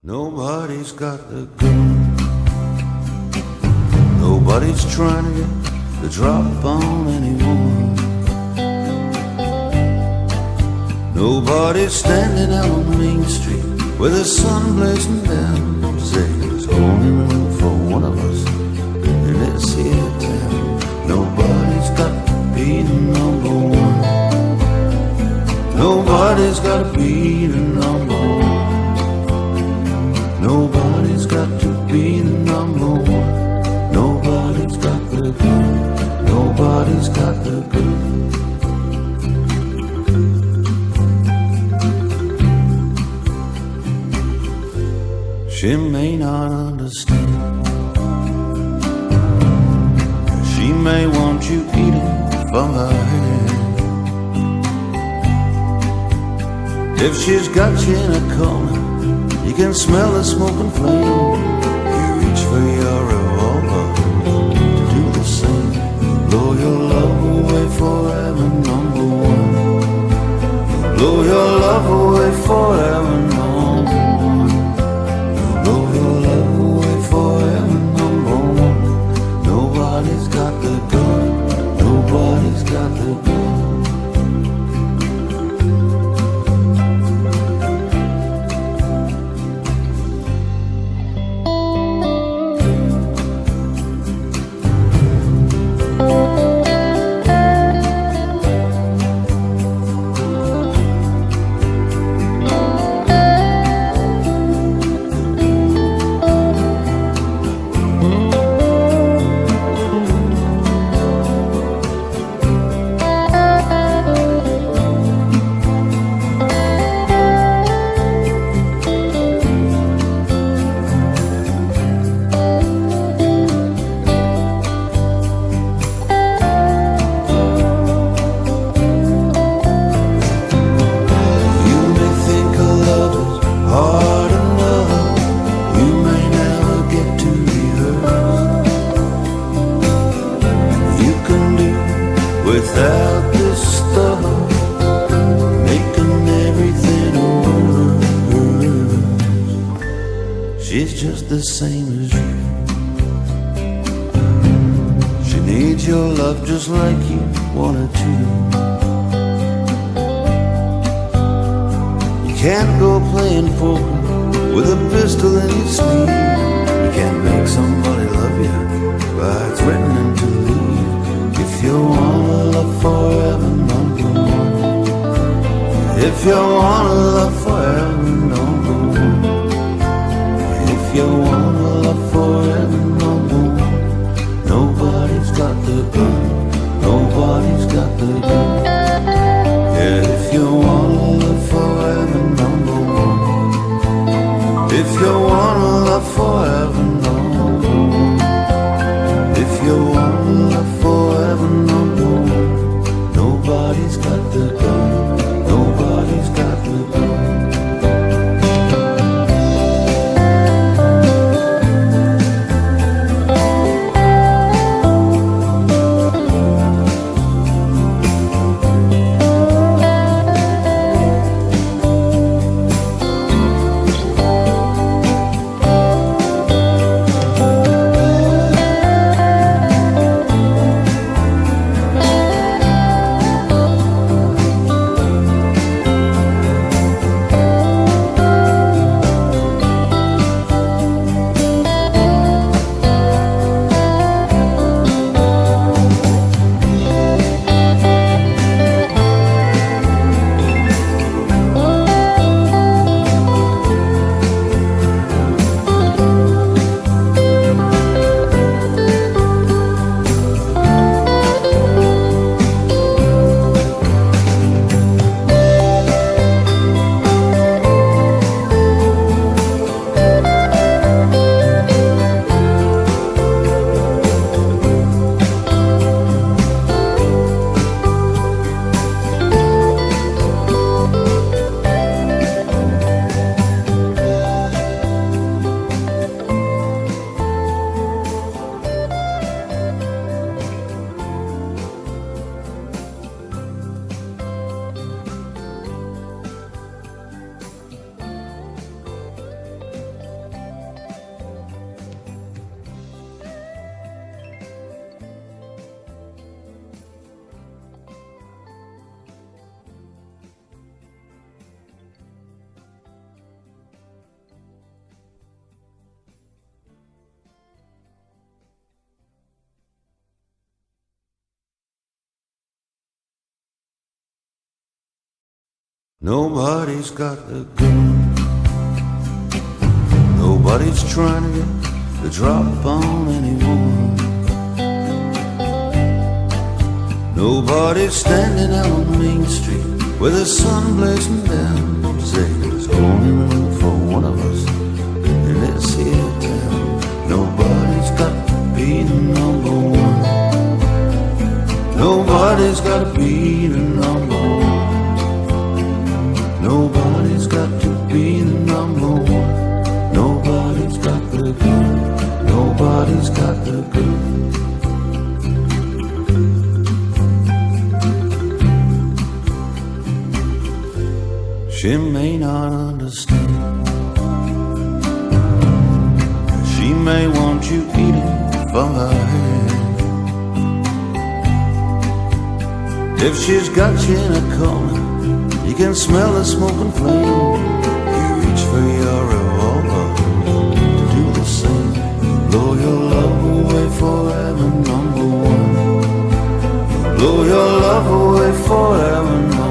Nobody's got the gun. Nobody's trying to get the drop on anyone. Nobody's standing out on Main Street with the sun blazing down, saying there's only room for one of us in this here town. Nobody's got to be the number one. Nobody's got to be the number one. Nobody's got to be the number one. Nobody's got the gun. Nobody's got the gun. She may not understand. She may want you eating from her hand. If she's got you in a corner, you can smell the smoke and flame. You reach for your revolver to do the same. Blow your love away forever, number one. Blow your love away forever, number one. Blow your love away forever, number one. Nobody's got the gun. Nobody's got the gun. Without this stuff, making everything worse. She's just the same as you. She needs your love just like you wanted to. You can't go playing poker with a pistol in your sleeve. You can't make somebody love you by threatening to leave. If you wanna love forever, number one. If you wanna love forever, number one. If you wanna love forever, number one. Nobody's got the gun. Nobody's got the gun. Yeah, if you wanna love forever, number one. If you wanna love forever, number one. If you wanna love forever, number one. Nobody's got the gun. Nobody's got the gun. Nobody's got the gun. Nobody's trying to get the drop on anyone. Nobody's standing out on Main Street with the sun blazing down, saying there's only room for one of us in this here town. Nobody's got to be the number one. Nobody's got to be the number one. Nobody's got to be the number one. Nobody's got the gun. Nobody's got the gun. She may not understand. She may want you eating from her hand. If she's got you in a corner, you can smell the smoking flame. You reach for your revolver to do the same. Blow your love away forever, number one. Blow your love away forever, number one.